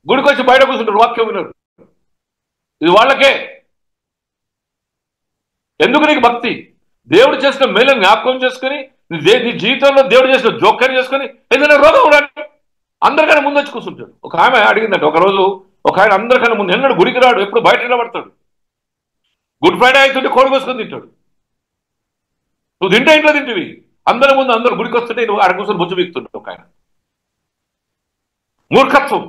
గుడికి వచ్చి బయట కూర్చుంటారు, వాక్యం విన్నారు, ఇది వాళ్ళకే. ఎందుకు నీకు భక్తి? దేవుడు చేసిన మేలను జ్ఞాపకం చేసుకుని నీ జీవితంలో దేవుడు చేసిన జోక్యాన్ని చేసుకుని ఏదైనా రోగం రాడు. అందరికన్నా ముందు వచ్చి కూర్చుంటాడు. ఒక ఆమె అడిగిందంటే, ఒకరోజు ఒక ఆయన అందరికన్నా ముందు ఎన్నడు గుడికి రాడు, ఎప్పుడు బయట నిలబడతాడు. గుడ్ ఫ్రైడే అవుతుంటే కోడి కోసుకొని తింటాడు. నువ్వు తింటే ఇంట్లో తింటివి, అందరి ముందు అందరు గుడికి వస్తుంటే నువ్వు ఆడ కూర్చొని బుజ్జు వీక్తుంటావు. ఒక ఆయన మూర్ఖత్వం.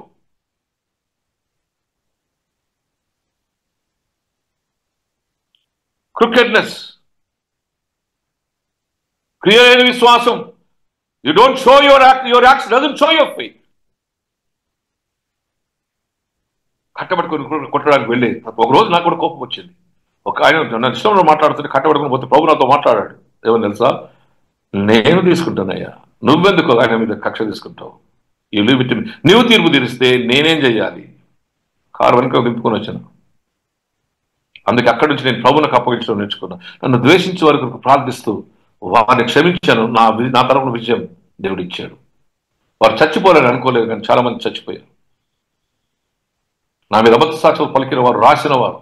క్రికెట్నెస్, క్రియలేని విశ్వాసం. You don't show your acts doesn't show your faith. కట్టబట్టుకొని కొట్టడానికి వెళ్ళి ఒక రోజు నాకు కూడా కోపం వచ్చింది. ఒక ఆయన నా ఇష్టంలో మాట్లాడుతుంటే కట్టబడుకుని పోతే ప్రభు నాతో మాట్లాడాడు. ఏమని తెలుసా? నేను తీసుకుంటానయ్యా, నువ్వెందుకు ఆయన మీద కక్ష తీసుకుంటావు? ఈ లివ్ ఇట్. నువ్వు తీర్పు తీరిస్తే నేనేం చెయ్యాలి? కారు వెనుక దింపుకొని వచ్చాను. అందుకే అక్కడి నుంచి నేను ప్రభువులకు అప్పగించడం నేర్చుకున్నా. నన్ను ద్వేషించే వరకు ప్రార్థిస్తూ వారిని క్షమించాను. నా తరపున విజయం దేవుడు ఇచ్చాడు. వారు చచ్చిపోలేని అనుకోలేదు, కానీ చాలా మంది చచ్చిపోయారు. నా మీద అబద్ధ సాక్షులు పలికిన వారు, రాసిన వారు,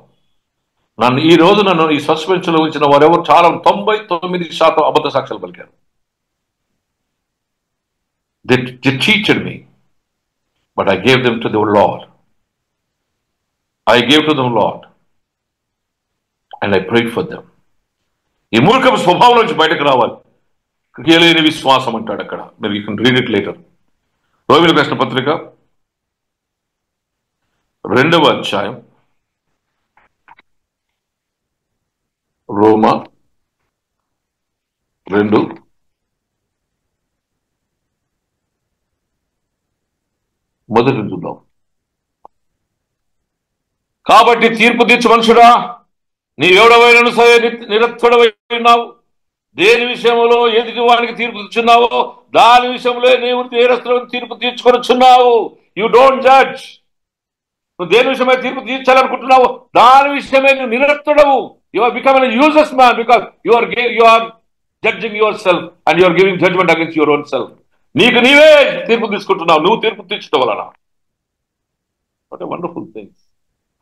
ఈ రోజు నన్ను ఈ సస్పెన్స్ లో ఉంచిన వారు ఎవరు చాలా 99% అబద్ధ సాక్ష్యాలు పలికారు. They cheated me, but I gave them to the Lord. I gave to them Lord and I prayed for them. ఈ మూర్ఖపు స్వభావం నుంచి బయటకు రావాలి. క్రియలేని విశ్వాసం అంటాడు అక్కడ. మీరు you can read it later. రోమిలకు రాసిన పత్రిక 2వ అధ్యాయం, రోమా 2 మొదటి చూద్దాం. కాబట్టి తీర్పు తీర్చు మనుషుడా, నీవెవడవైనను సరే నిరక్షుడవై ఉన్నావు. దేని విషయంలో ఎదుటి వానికి తీర్పు తెచ్చున్నావో దాని విషయంలో నీవు నేరస్తులను తీర్పు తీర్చుకొనిచున్నావు. You don't judge. నువ్వు దేని విషయమై తీర్పు తీర్చాలనుకుంటున్నావు దాని విషయమే నువ్వు నిరస్తుడవు. You are become a useless man because you are judging your self and you are giving judgement against your own self. నీకు నీవే తీర్పు తీసుకుంటున్నావు, నువ్వు తీర్పు తీర్చడం వలన. What a wonderful things.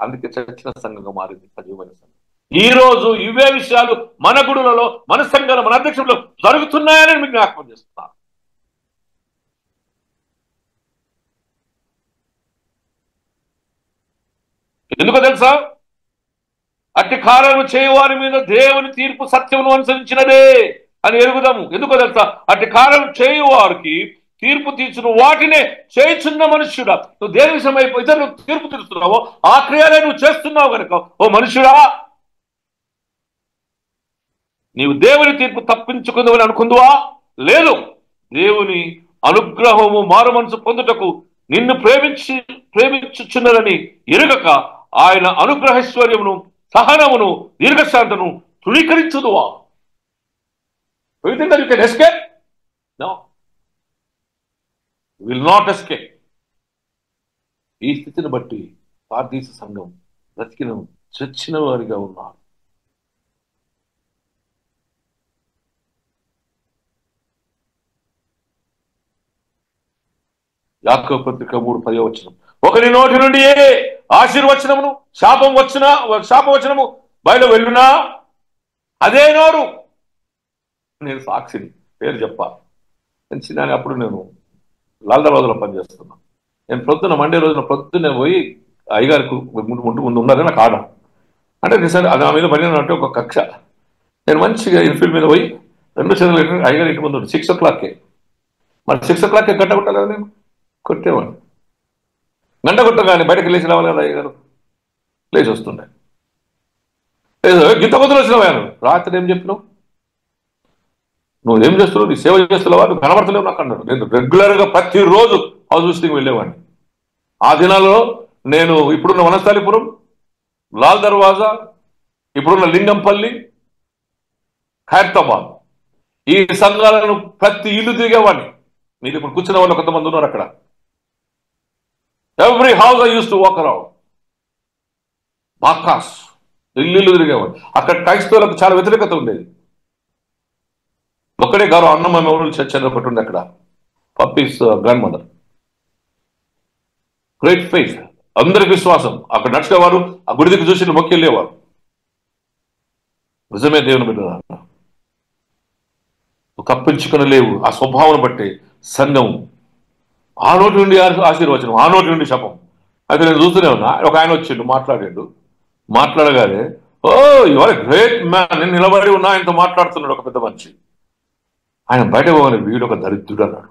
అందుకే చర్చిన సంఘంగా మారింది సజీవమైన సంఘం. ఈ రోజు ఇవే విషయాలు మన గుడులలో, మన సంఘాలు, మన అధ్యక్షులు జరుగుతున్నాయని మీకు జ్ఞాపకం చేస్తున్నాను. ఎందుకో తెలుసా? అట్టి కార్యము చేయవారి మీద దేవుని తీర్పు సత్యమును అనుసరించినదే అని ఎరుగుదాము. ఎందుకో తెలుసా? అట్టి కార్యం చేయువారికి తీర్పు తీర్చును వాటినే చేయుచున్న మనుష్యుడా. నువ్వు దేని విషయమై ఇతరులు తీర్పు తీరుస్తున్నావో ఆ క్రియలే నువ్వు చేస్తున్నావు కనుక ఓ మనుష్యుడా, నీవు దేవుని తీర్పు తప్పించుకుందామని అనుకుందువా? లేదు. దేవుని అనుగ్రహము మారు మనసు పొందుటకు నిన్ను ప్రేమించుచున్నదని ఎరుగక ఆయన అనుగ్రహైశ్వర్యమును, సహనమును, దీర్ఘశాంతను తృణీకరించుదువా? Do you think that you can escape? No. You will not escape. ఈ స్థితిని బట్టి పార్దీస సంఘం బ్రతికిన చచ్చిన వారిగా ఉన్నారు. యాకోబు పత్రిక 3:10 ఒకరి నోటి నుండి ఆశీర్వచనమును శాపవచనము బయలు వెళ్ళునా అదే నోరు. నేను సాక్షిని, పేరు చెప్పాలి. చిన్న అప్పుడు నేను లాల్దర్వాజలో పనిచేస్తున్నా. నేను పొద్దున్న మండే రోజున పొద్దున్నే పోయి అయ్యగారికి ముందు ఉన్నారని నాకు ఆడ అంటే నిజంగా నా మీద పడినట్టు ఒక కక్ష. నేను మంచిగా ఇన్ఫీల్డ్ మీద పోయి 2 చదువులు అయ్యగారి ఇంటి ముందు 6 o'clock. మరి 6 o'clock గంట కొట్టాలి కదా, నేను కొట్టేవాడిని. గంట కొట్టగానే బయటకు లేచి రావాలి కదా అయ్యగారు. లేచి వస్తుండే. గింత కొద్దులు వచ్చినావు. రాత్రి ఏం చెప్పినావు? నువ్వు ఏం చేస్తున్నావు? నీ సేవ చేస్తున్నావా? నువ్వు కనబడతలేవు నాకు అన్నాడు. నేను రెగ్యులర్గా ప్రతిరోజు హౌస్ విజిటింగ్ వెళ్ళేవాడిని. ఆ దినాల్లో నేను ఇప్పుడున్న వనస్థలిపురం, లాల్ దర్వాజా, ఇప్పుడున్న లింగంపల్లి, ఖైరతాబాద్, ఈ సంఘాలను ప్రతి ఇల్లు తిరిగేవాడిని. మీరు ఇప్పుడు కూర్చున్న వాళ్ళు కొంతమంది ఉన్నారు అక్కడ. Every house I use to walk around. Because ఇల్లు తిరిగేవాడు. అక్కడ క్రైస్తవులకు చాలా వ్యతిరేకత ఉండేది. ఒక్కడే గారు అన్నం మెమోరియల్ చర్చ్ అని ఒకటి ఉంది అక్కడ. Puppies grand mother, great faith, అందరికి విశ్వాసం. అక్కడ నడిచేవారు, ఆ గుడి దగ్గర చూసి మొక్కి వెళ్ళేవారు. నిజమే దేవుని బిడ్డ, తప్పించుకుని లేవు. ఆ స్వభావం బట్టి సంఘం ఆ నోటి నుండి ఆశీర్వచనం, ఆ నోటి నుండి శపం. అయితే నేను చూస్తూనే ఉన్నా. ఒక ఆయన వచ్చిండు, మాట్లాడగానే ఓ యువర్ గ్రేట్ మ్యాన్, నేను నిలబడి ఉన్నా, ఆయనతో మాట్లాడుతున్నాడు ఒక పెద్ద మనిషి. ఆయన బయట పోగానే వీడు ఒక దరిద్రుడు అన్నాడు.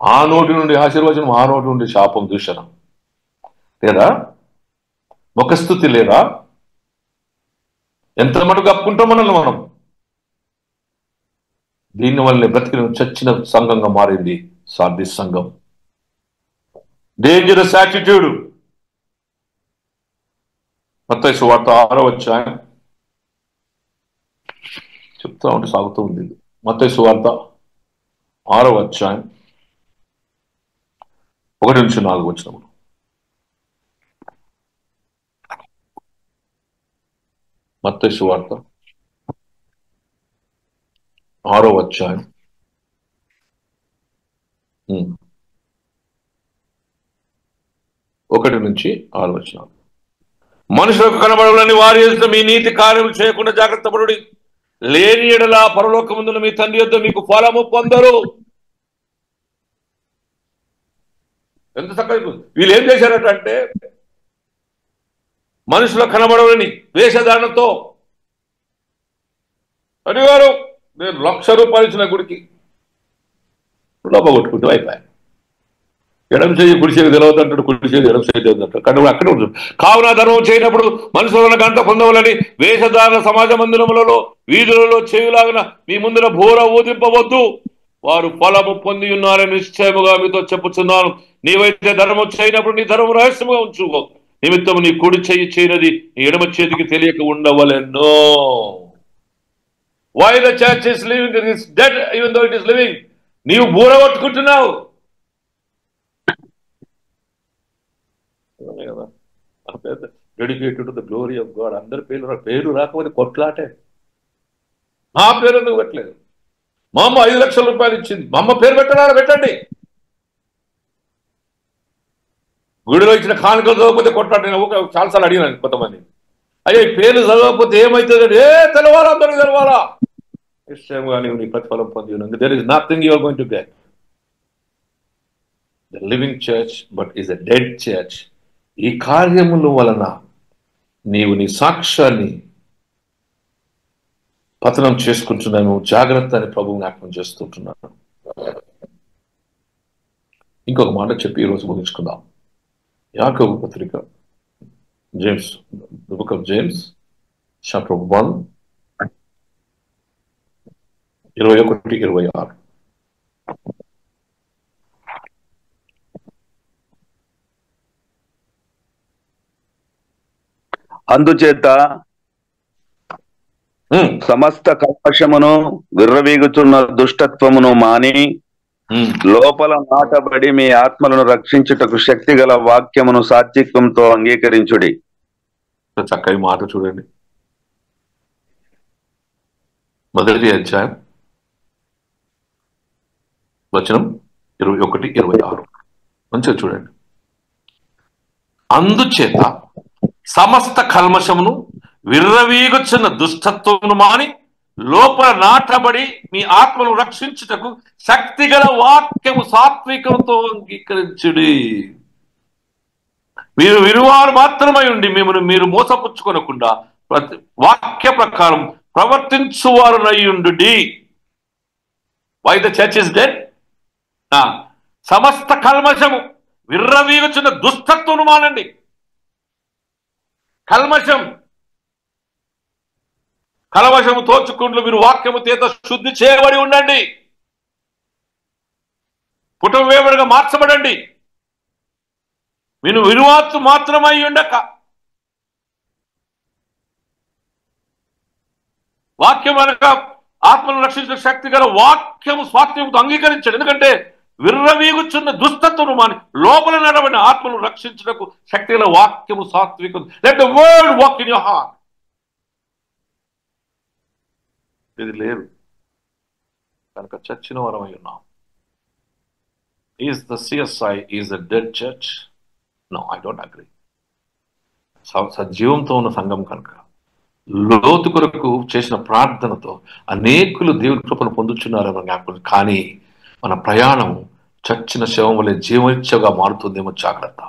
ఆ నోటి నుండి ఆశీర్వచనం, ఆ నోటి నుండి శాపం, దూషణం లేదా? ముఖస్థుతి లేదా? ఎంత మటుకు కప్పుకుంటాం మనల్ని మనం. దీనివల్లే బ్రతికిన చచ్చిన సంఘంగా మారింది సార్దీస్ సంఘం. Dangerous attitude. మత్తయి సువార్త 6వ అధ్యాయం చెప్తా ఉంటే సాగుతూ ఉంది. మత్తయి సువార్త 6వ అధ్యాయం 1-4. మత్తయి సువార్త 6వ అధ్యాయం 1-6. మనుషులకు కనబడాలని వారి ఎదుట మీ నీతి కార్యములు చేయకుండా జాగ్రత్త పడుడి. లేని ఎడల పరలోకమందున మీ తండ్రి యొద్ద మీకు ఫలము పొందరు. ఎంత చక్కగా వీళ్ళు ఏం చేశారట అంటే, మనుషులకు కనబడాలని వేషధారణతో అడిగారు. నేను ₹1,00,000 ఇచ్చిన గుడికి కొట్టుకుంటూ అయిపోయాను. ఎడం చేయి కుడి చేయి తెలియదు అంటాడు, కుడి చేయి ఎడం చేయి తెలియదు అంటాడు. కానీ అక్కడే ఉంటుంది. కావున ధర్మం చేయనప్పుడు మనుషులను గంట పొందవలని వేషధారణ సమాజ మందిరములలో వీధులలో చేయులాగిన మీ ముందున బోర ఊదింపవద్దు. వారు ఫలము పొంది ఉన్నారని నిశ్చయముగా మీతో చెప్పుచున్నాను. నీవైతే ధర్మం చేయనప్పుడు నీ ధర్మం రహస్యముగా ఉంచుకో. నిమిత్తము నీ కుడి చెయ్యి చేయనది నీ ఎడమ చేతికి తెలియక ఉండవలెనో. Why the church is living, it is dead even though it is living. నీవు బూర కొట్టుకుంటున్నావు కదా. Dedicated to the glory of God. అందరి పేరు రాకపోతే కొట్లాటే. మా పేరు ఎందుకు పెట్టలేదు? మా అమ్మ 5 లక్షల రూపాయలు ఇచ్చింది, మా అమ్మ పేరు పెట్టారా? పెట్టండి. గుడిలో ఇచ్చిన కానుకలు చదవకపోతే కొట్లాట. చాలాసార్లు అడిగినాను కొంతమంది, అయ్యా ఈ పేర్లు చదవకపోతే ఏమవుతుంది? తెలవాలా, అందరికి తెలవాలా. నిశ్చయంగా నీవు నీ ప్రతిఫలం పొంది ఉన్నావు. There is nothing you are going to get. The living church but is a dead church. ఈ కార్యముల వలన నీవు నీ సాక్ష్యాన్ని పతనం చేసుకుంటున్నాను. జాగ్రత్త అని ప్రభువు జ్ఞాపకం చేస్తుంటున్నాను. ఇంకొక మాట చెప్పి ఈరోజు ముగించుకుందాం. యాకోబు పత్రిక, James, the book of James chapter 1 21-26. అందుచేత సమస్త కల్మషమును విర్రవీగుచున్న దుష్టత్వమును మాని లోపల నాటబడి మీ ఆత్మలను రక్షించుటకు శక్తి గల వాక్యమును సాత్వికంతో అంగీకరించుడి. చక్కని మాట చూడండి. మొదటి అధ్యాయం వచనం 21-26 మంచిగా చూడండి. అందుచేత సమస్త కల్మషమును విర్రవీగుచున్న దుష్టత్వమును మాని లోపల నాటబడి మీ ఆత్మను రక్షించుటకు శక్తిగల వాక్యము సాత్వికంతో అంగీకరించుడి. మీరు విరువారు మాత్రమై ఉండి మిమ్మల్ని మీరు మోసపుచ్చుకొనకుండా వాక్య ప్రకారం ప్రవర్తించువారునయ్యుండు. Why the church is dead? సమస్త కల్మషము విర్రవీగుచున్న దుష్టత్వమును మానండి. కలవశము తోచుకుంటూ మీరు వాక్యము చేత శుద్ధి చేయబడి ఉండండి. పుటవేవుడిగా మార్చబడండి. మీరు వినువాత్తు మాత్రమై ఉండక వాక్యం అనక ఆత్మను రక్షించిన శక్తి గల వాక్యము స్వాత్మ్యంతో అంగీకరించండి. ఎందుకంటే విర్రవీగుచున్న దుష్టత్వము మాని లోపల నడవని ఆత్మను రక్షించుటకు శక్తి గల వాక్యము సాత్వికం. Let the word walk in your heart. ఇది లేదు కనుక చచ్చిన వరమై ఉన్నాం. Is the CSI is the dead church? No, I don't agree. సజీవంతో ఉన్న సంఘం కనుక లోతు కొరకు చేసిన ప్రార్థనతో అనేకులు దేవుని కృపను పొందుచున్నారని జ్ఞాపకం. కానీ మన ప్రయాణం చచ్చిన శవం వలె జీవోత్సవగా మారుతుందేమో జాగ్రత్త.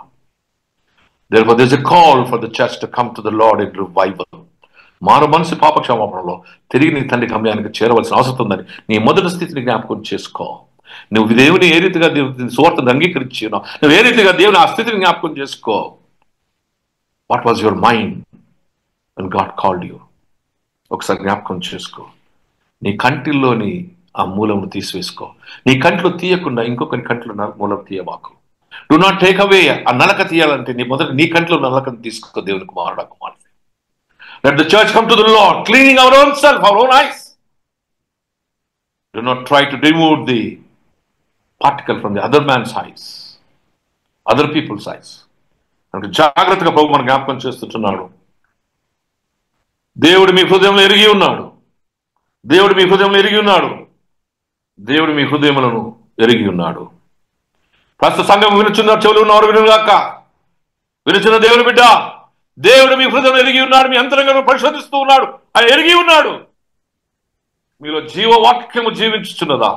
Therefore there is a call for the church to come to the Lord in revival. మారు మనసు పాపక్షమాపణలో తిరిగి నీ తండ్రి గమ్యానికి చేరవలసిన అవసరం ఉందని నీ మొదటి స్థితిని జ్ఞాపకం చేసుకో. నువ్వు దేవుని ఏ రీతిగా దేవుని సువార్తను అంగీకరించి ఉన్నావు, నువ్వు ఏ రీతిగా దేవుని ఆ స్థితిని జ్ఞాపకం చేసుకో. What was your mind when God called you? ఒకసారి జ్ఞాపకం చేసుకో. నీ కంటిల్లోని ఆ మూలమును తీసివేసుకో. నీ కంట్లో తీయకుండా ఇంకొకరి కంట్లో మూలం తీయబాకు. Do not take away. ఆ నలక తీయాలంటే నీ కంట్లో నలకను తీసుకో. దేవుని కుమారుడు కుమారుడు. Let the church come to the Lord, cleaning our own self, our own eyes. Do not try to remove the particle from the other man's eyes, other people's eyes. జాగ్రత్తగా ప్రభు మన జ్ఞాపకం చేస్తుంటున్నాడు. దేవుడు మీ హృదయంలో ఎరిగి ఉన్నాడు. దేవుడు మీ హృదయంలో ఎరిగి ఉన్నాడు. దేవుడు మీ హృదయములను ఎరిగి ఉన్నాడు. ప్రస్తుత సంఘం వినుచున్న చెవులు ఉన్నవారు వినుగాక. వినుచున్న దేవుని బిడ్డ, దేవుడు మీ హృదయం ఎరిగి ఉన్నాడు. మీ అంతరంగం పరిశోధిస్తూ ఉన్నాడు. ఆయన ఎరిగి ఉన్నాడు. మీలో జీవవాక్యము జీవించుచున్నదా?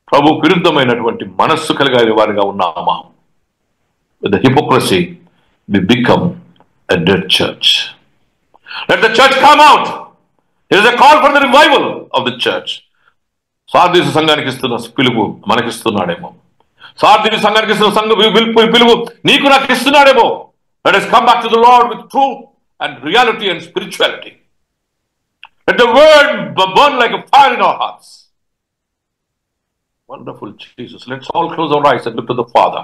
ప్రభు విరుద్ధమైనటువంటి మనస్సు కలిగిన వారిగా ఉన్నామా? With the hypocrisy, we become a dead church. Let the church come out. There is a call for the revival of the church. Sardis సంఘానికి ఇస్తున్న పిలుపు మనకిస్తున్నాడేమో. సార్దీసు సంఘానికి ఇస్తున్న పిలుపు నీకు నాకు ఇస్తున్నాడేమో. Let us come back to the Lord with truth and reality and spirituality. Let the word burn like a fire in our hearts. Wonderful Jesus. Let's all close our eyes and look to the Father.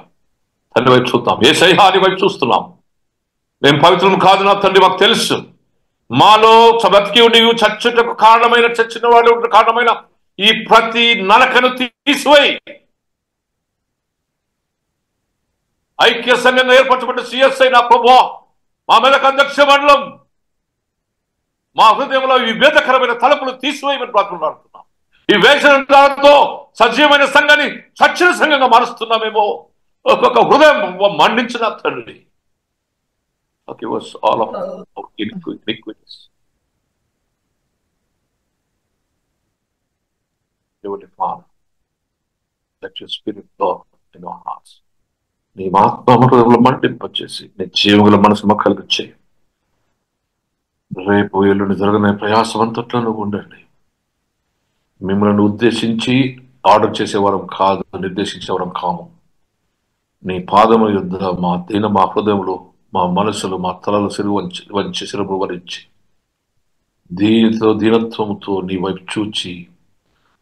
తండ్రి వైపు చూద్దాం. యేసయ్యా నీ వైపు చూస్తున్నాం. మేము పవిత్రం కాదు నా తండ్రి, మాకు తెలుసు. మాలో బ్రతికి ఉండి చచ్చుటకు కారణమైన, చచ్చిన వాళ్ళు కారణమైన ఈ ప్రతి నరకను తీసివేయి. ఐక్య సంఘంగా ఏర్పరచబడ్డ సిఎస్ఐ నా ప్రభువా, మా మెదక్ అధ్యక్ష మండలం, మా హృదయంలో ఈ విభేదకరమైన తలపులు తీసివేయమని ప్రార్థనలాడుతున్నాం. ఈ వేషంతో సజీవమైన సంఘాన్ని చచ్చిన సంఘంగా మారుస్తున్నామేమో. ఒక్కొక్క హృదయం మండించిన తండ్రి. Give us all of our iniquities. Heavenly Father, let your spirit work in our hearts. నీ ఆత్మహృదయంలో మండింపచేసి నీ జీవముల మనసు మొక్కలకు చేయి. రేపు ఎల్లుండి జరగని ప్రయాసం అంతట్లో నువ్వు ఉండండి. మిమ్మల్ని ఉద్దేశించి ఆర్డర్ చేసేవారం కాదు, నిర్దేశించేవారం కాము. నీ పాదముల యుద్ధ మా హృదయంలో, మా మనసులు, మా తలలు వంచి శిరము వరించి దీనత్వముతో నీ వైపు చూచి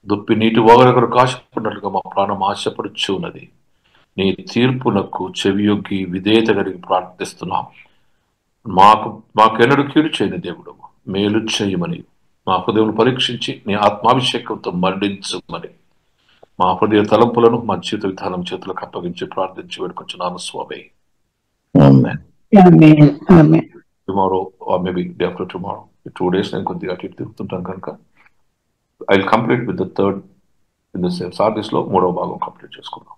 దుప్పి నీటి వాగరకు ఆశపడినట్లుగా మా ప్రాణం ఆశపడుచు ఉన్నది. నీ తీర్పునకు చెవియొగ్గి విధేయత కలిగి ప్రార్థిస్తున్నాం. మాకెన్నడూ కీడు చేయని దేవుడు, మేలు చేయమని మా హృదయం పరీక్షించి నీ ఆత్మాభిషేకంతో మరణించమని మా హృదయ తలంపులను మా జీవిత విధానం చేతులకు అప్పగించి ప్రార్థించి వేడుకొంచున్నాము స్వామి. Tomorrow or maybe day after tomorrow, 2 days నేను కొద్దిగా అటు ఇటు తిరుగుతుంటాను కనుక I will complete with the third in the same Sardis లో 3వ భాగం కంప్లీట్ చేసుకున్నాం.